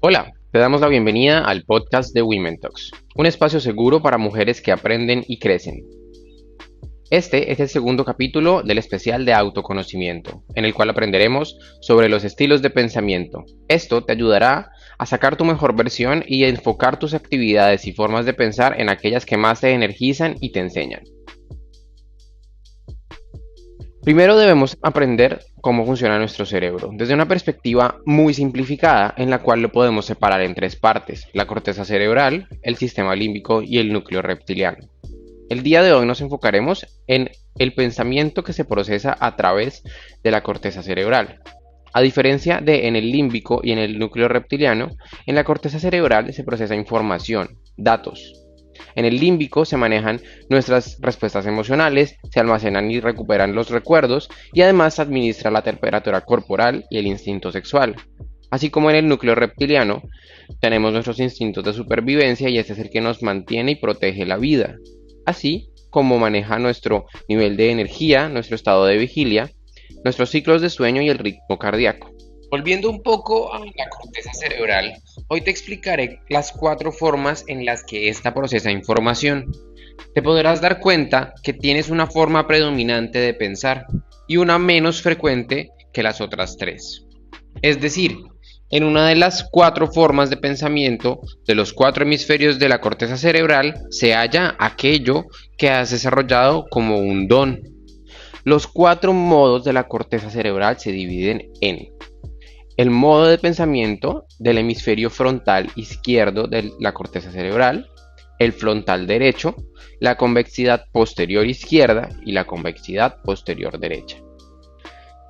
Hola, te damos la bienvenida al podcast de Women Talks, un espacio seguro para mujeres que aprenden y crecen. Este es el segundo capítulo del especial de autoconocimiento, en el cual aprenderemos sobre los estilos de pensamiento. Esto te ayudará a sacar tu mejor versión y a enfocar tus actividades y formas de pensar en aquellas que más te energizan y te enseñan. Primero debemos aprender cómo funciona nuestro cerebro, desde una perspectiva muy simplificada en la cual lo podemos separar en tres partes: la corteza cerebral, el sistema límbico y el núcleo reptiliano. El día de hoy nos enfocaremos en el pensamiento que se procesa a través de la corteza cerebral. A diferencia de en el límbico y en el núcleo reptiliano, en la corteza cerebral se procesa información, datos. En el límbico se manejan nuestras respuestas emocionales, se almacenan y recuperan los recuerdos y además se administra la temperatura corporal y el instinto sexual. Así como en el núcleo reptiliano, tenemos nuestros instintos de supervivencia y este es el que nos mantiene y protege la vida. Así como maneja nuestro nivel de energía, nuestro estado de vigilia, nuestros ciclos de sueño y el ritmo cardíaco. Volviendo un poco a la corteza cerebral, hoy te explicaré las 4 formas en las que ésta procesa información. Te podrás dar cuenta que tienes una forma predominante de pensar y una menos frecuente que las otras 3. Es decir, en una de las 4 formas de pensamiento de los 4 hemisferios de la corteza cerebral se halla aquello que has desarrollado como un don. Los 4 modos de la corteza cerebral se dividen en el modo de pensamiento del hemisferio frontal izquierdo de la corteza cerebral, el frontal derecho, la convexidad posterior izquierda y la convexidad posterior derecha.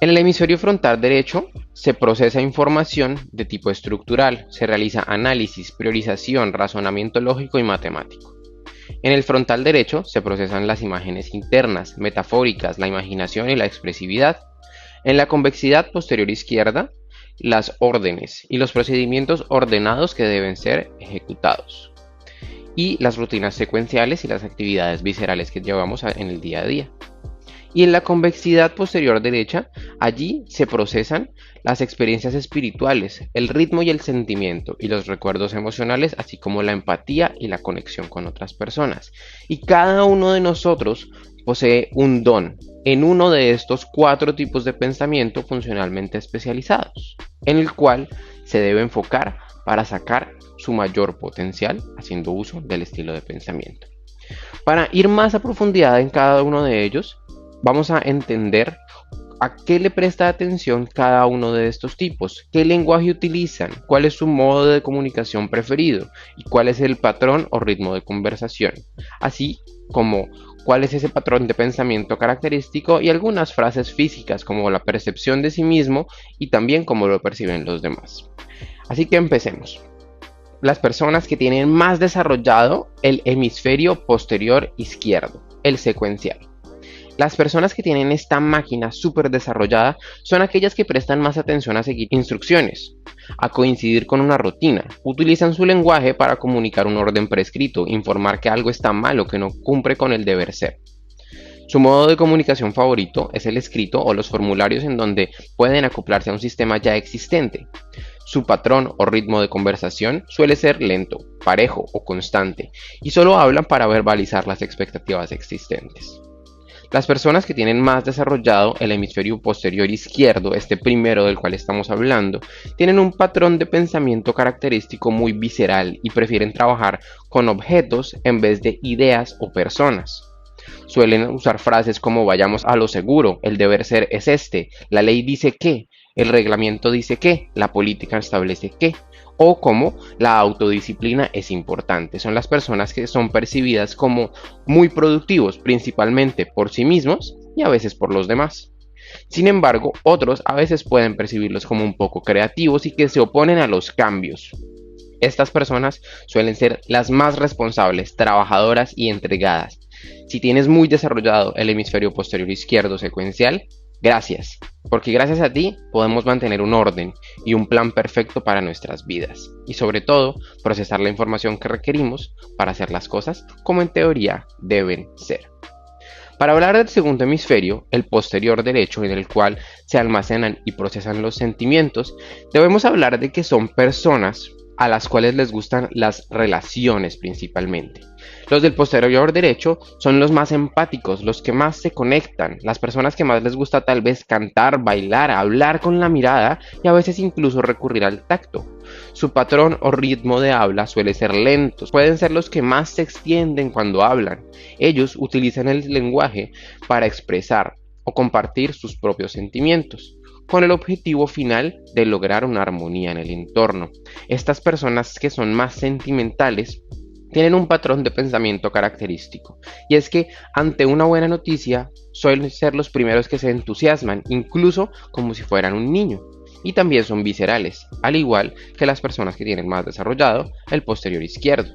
En el hemisferio frontal derecho se procesa información de tipo estructural, se realiza análisis, priorización, razonamiento lógico y matemático. En el frontal derecho se procesan las imágenes internas, metafóricas, la imaginación y la expresividad. En la convexidad posterior izquierda, las órdenes y los procedimientos ordenados que deben ser ejecutados. Y las rutinas secuenciales y las actividades viscerales que llevamos en el día a día. Y en la convexidad posterior derecha, allí se procesan las experiencias espirituales, el ritmo y el sentimiento, y los recuerdos emocionales, así como la empatía y la conexión con otras personas. Y cada uno de nosotros posee un don en uno de estos 4 tipos de pensamiento funcionalmente especializados, en el cual se debe enfocar para sacar su mayor potencial haciendo uso del estilo de pensamiento. Para ir más a profundidad en cada uno de ellos, vamos a entender a qué le presta atención cada uno de estos tipos, qué lenguaje utilizan, cuál es su modo de comunicación preferido y cuál es el patrón o ritmo de conversación, así como cuál es ese patrón de pensamiento característico y algunas frases físicas como la percepción de sí mismo y también cómo lo perciben los demás. Así que empecemos. Las personas que tienen más desarrollado el hemisferio posterior izquierdo, el secuencial. Las personas que tienen esta máquina súper desarrollada son aquellas que prestan más atención a seguir instrucciones, a coincidir con una rutina, utilizan su lenguaje para comunicar un orden prescrito, informar que algo está mal o que no cumple con el deber ser. Su modo de comunicación favorito es el escrito o los formularios en donde pueden acoplarse a un sistema ya existente. Su patrón o ritmo de conversación suele ser lento, parejo o constante, y solo hablan para verbalizar las expectativas existentes. Las personas que tienen más desarrollado el hemisferio posterior izquierdo, este primero del cual estamos hablando, tienen un patrón de pensamiento característico muy visceral y prefieren trabajar con objetos en vez de ideas o personas. Suelen usar frases como vayamos a lo seguro, el deber ser es este, la ley dice que, el reglamento dice que, la política establece que, o como la autodisciplina es importante. Son las personas que son percibidas como muy productivos, principalmente por sí mismos y a veces por los demás. Sin embargo, otros a veces pueden percibirlos como un poco creativos y que se oponen a los cambios. Estas personas suelen ser las más responsables, trabajadoras y entregadas. Si tienes muy desarrollado el hemisferio posterior izquierdo secuencial, gracias, porque gracias a ti podemos mantener un orden y un plan perfecto para nuestras vidas y sobre todo procesar la información que requerimos para hacer las cosas como en teoría deben ser. Para hablar del segundo hemisferio, el posterior derecho, en el cual se almacenan y procesan los sentimientos, debemos hablar de que son personas a las cuales les gustan las relaciones principalmente. Los del posterior derecho son los más empáticos, los que más se conectan, las personas que más les gusta tal vez cantar, bailar, hablar con la mirada y a veces incluso recurrir al tacto. Su patrón o ritmo de habla suele ser lento, pueden ser los que más se extienden cuando hablan. Ellos utilizan el lenguaje para expresar o compartir sus propios sentimientos, con el objetivo final de lograr una armonía en el entorno. Estas personas que son más sentimentales tienen un patrón de pensamiento característico, y es que ante una buena noticia suelen ser los primeros que se entusiasman, incluso como si fueran un niño, y también son viscerales, al igual que las personas que tienen más desarrollado el posterior izquierdo.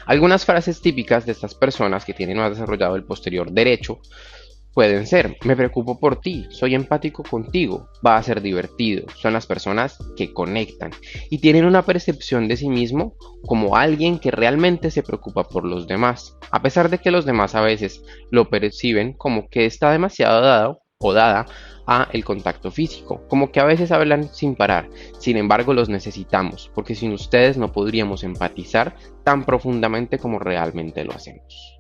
Algunas frases típicas de estas personas que tienen más desarrollado el posterior derecho pueden ser: me preocupo por ti, soy empático contigo, va a ser divertido. Son las personas que conectan y tienen una percepción de sí mismo como alguien que realmente se preocupa por los demás, a pesar de que los demás a veces lo perciben como que está demasiado dado o dada a el contacto físico, como que a veces hablan sin parar. Sin embargo, los necesitamos, porque sin ustedes no podríamos empatizar tan profundamente como realmente lo hacemos.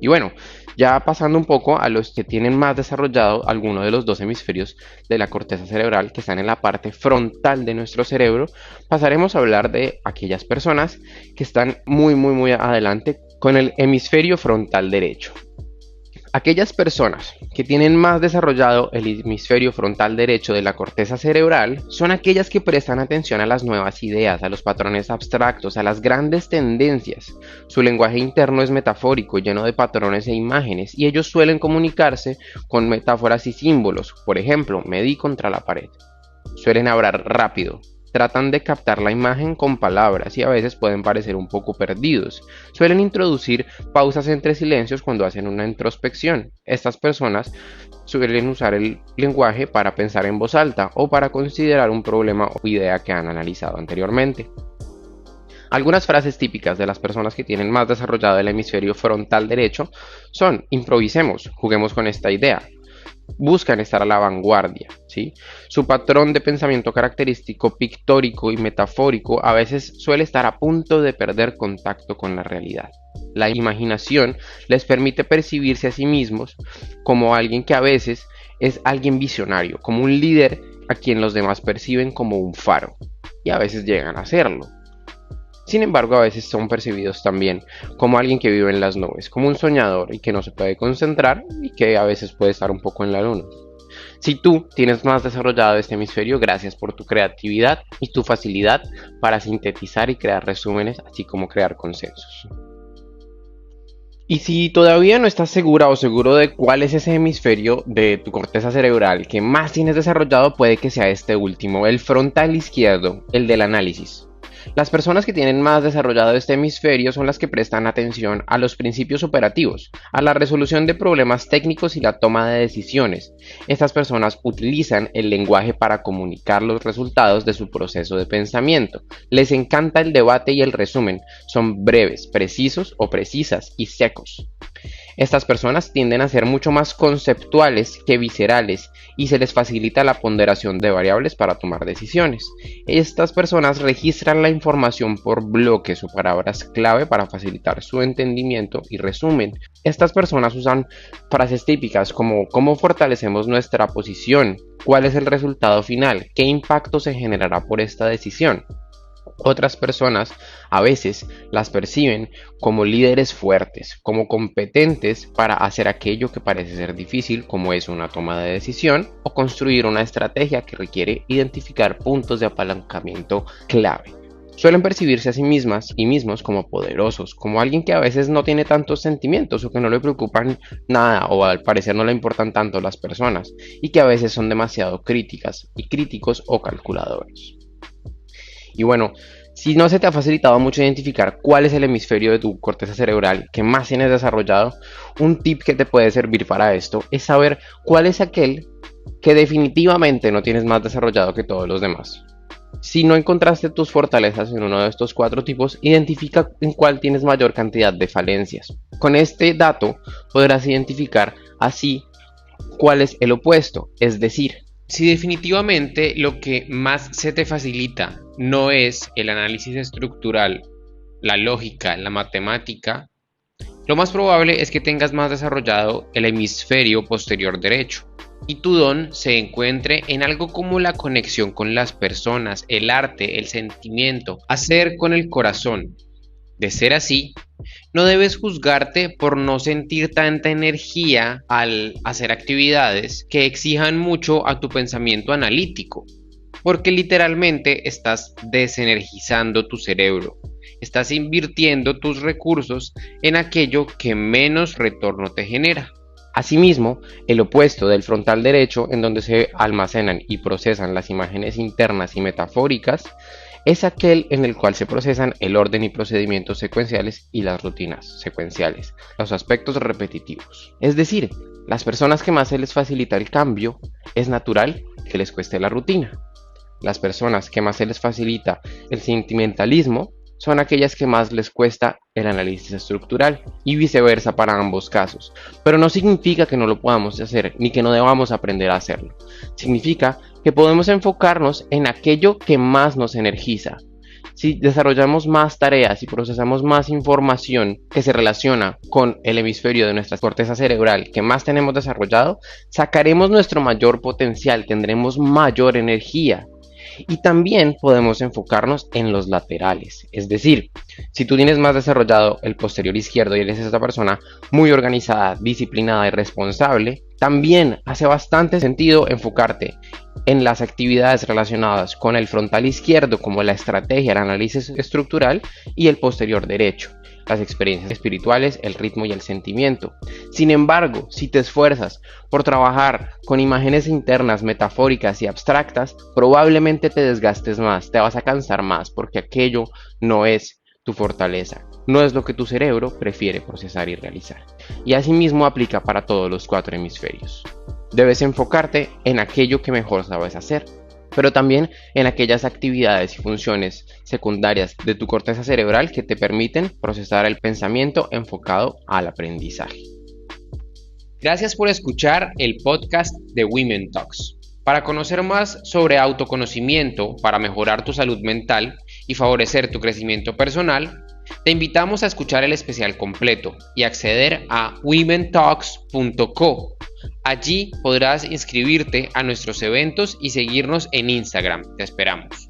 Y bueno, ya pasando un poco a los que tienen más desarrollado alguno de los dos hemisferios de la corteza cerebral que están en la parte frontal de nuestro cerebro, pasaremos a hablar de aquellas personas que están muy adelante con el hemisferio frontal derecho. Aquellas personas que tienen más desarrollado el hemisferio frontal derecho de la corteza cerebral son aquellas que prestan atención a las nuevas ideas, a los patrones abstractos, a las grandes tendencias. Su lenguaje interno es metafórico, lleno de patrones e imágenes, y ellos suelen comunicarse con metáforas y símbolos. Por ejemplo, me di contra la pared. Suelen hablar rápido. Tratan de captar la imagen con palabras y a veces pueden parecer un poco perdidos. Suelen introducir pausas entre silencios cuando hacen una introspección. Estas personas suelen usar el lenguaje para pensar en voz alta o para considerar un problema o idea que han analizado anteriormente. Algunas frases típicas de las personas que tienen más desarrollado el hemisferio frontal derecho son: improvisemos, juguemos con esta idea. Buscan estar a la vanguardia, ¿sí? Su patrón de pensamiento característico, pictórico y metafórico a veces suele estar a punto de perder contacto con la realidad. La imaginación les permite percibirse a sí mismos como alguien que a veces es alguien visionario, como un líder a quien los demás perciben como un faro, y a veces llegan a serlo. Sin embargo, a veces son percibidos también como alguien que vive en las nubes, como un soñador y que no se puede concentrar y que a veces puede estar un poco en la luna. Si tú tienes más desarrollado este hemisferio, gracias por tu creatividad y tu facilidad para sintetizar y crear resúmenes, así como crear consensos. Y si todavía no estás segura o seguro de cuál es ese hemisferio de tu corteza cerebral que más tienes desarrollado, puede que sea este último, el frontal izquierdo, el del análisis. Las personas que tienen más desarrollado este hemisferio son las que prestan atención a los principios operativos, a la resolución de problemas técnicos y la toma de decisiones. Estas personas utilizan el lenguaje para comunicar los resultados de su proceso de pensamiento. Les encanta el debate y el resumen. Son breves, precisos o precisas y secos. Estas personas tienden a ser mucho más conceptuales que viscerales y se les facilita la ponderación de variables para tomar decisiones. Estas personas registran la información por bloques o palabras clave para facilitar su entendimiento y resumen. Estas personas usan frases típicas como: ¿cómo fortalecemos nuestra posición? ¿Cuál es el resultado final? ¿Qué impacto se generará por esta decisión? Otras personas a veces las perciben como líderes fuertes, como competentes para hacer aquello que parece ser difícil, como es una toma de decisión o construir una estrategia que requiere identificar puntos de apalancamiento clave. Suelen percibirse a sí mismas y mismos como poderosos, como alguien que a veces no tiene tantos sentimientos o que no le preocupan nada o al parecer no le importan tanto las personas y que a veces son demasiado críticas y críticos o calculadores. Y bueno, si no se te ha facilitado mucho identificar cuál es el hemisferio de tu corteza cerebral que más tienes desarrollado, un tip que te puede servir para esto es saber cuál es aquel que definitivamente no tienes más desarrollado que todos los demás. Si no encontraste tus fortalezas en uno de estos 4 tipos, identifica en cuál tienes mayor cantidad de falencias. Con este dato podrás identificar Así, ¿cuál es el opuesto? Es decir, si definitivamente lo que más se te facilita no es el análisis estructural, la lógica, la matemática, lo más probable es que tengas más desarrollado el hemisferio posterior derecho y tu don se encuentre en algo como la conexión con las personas, el arte, el sentimiento, hacer con el corazón. De ser así, no debes juzgarte por no sentir tanta energía al hacer actividades que exijan mucho a tu pensamiento analítico, porque literalmente estás desenergizando tu cerebro. Estás invirtiendo tus recursos en aquello que menos retorno te genera. Asimismo, el opuesto del frontal derecho, en donde se almacenan y procesan las imágenes internas y metafóricas, es aquel en el cual se procesan el orden y procedimientos secuenciales y las rutinas secuenciales, los aspectos repetitivos. Es decir, las personas que más se les facilita el cambio, es natural que les cueste la rutina. Las personas que más se les facilita el sentimentalismo son aquellas que más les cuesta el análisis estructural y viceversa para ambos casos. Pero no significa que no lo podamos hacer ni que no debamos aprender a hacerlo. Significa que podemos enfocarnos en aquello que más nos energiza. Si desarrollamos más tareas y procesamos más información que se relaciona con el hemisferio de nuestra corteza cerebral que más tenemos desarrollado, sacaremos nuestro mayor potencial, tendremos mayor energía. Y también podemos enfocarnos en los laterales, es decir, si tú tienes más desarrollado el posterior izquierdo y eres esta persona muy organizada, disciplinada y responsable, también hace bastante sentido enfocarte en las actividades relacionadas con el frontal izquierdo, como la estrategia, el análisis estructural, y el posterior derecho, las experiencias espirituales, el ritmo y el sentimiento. Sin embargo, si te esfuerzas por trabajar con imágenes internas, metafóricas y abstractas, probablemente te desgastes más, te vas a cansar más, porque aquello no es tu fortaleza, no es lo que tu cerebro prefiere procesar y realizar. Y asimismo aplica para todos los 4 hemisferios. Debes enfocarte en aquello que mejor sabes hacer, pero también en aquellas actividades y funciones secundarias de tu corteza cerebral que te permiten procesar el pensamiento enfocado al aprendizaje. Gracias por escuchar el podcast de Women Talks. Para conocer más sobre autoconocimiento, para mejorar tu salud mental y favorecer tu crecimiento personal, te invitamos a escuchar el especial completo y acceder a womentalks.co. Allí podrás inscribirte a nuestros eventos y seguirnos en Instagram. Te esperamos.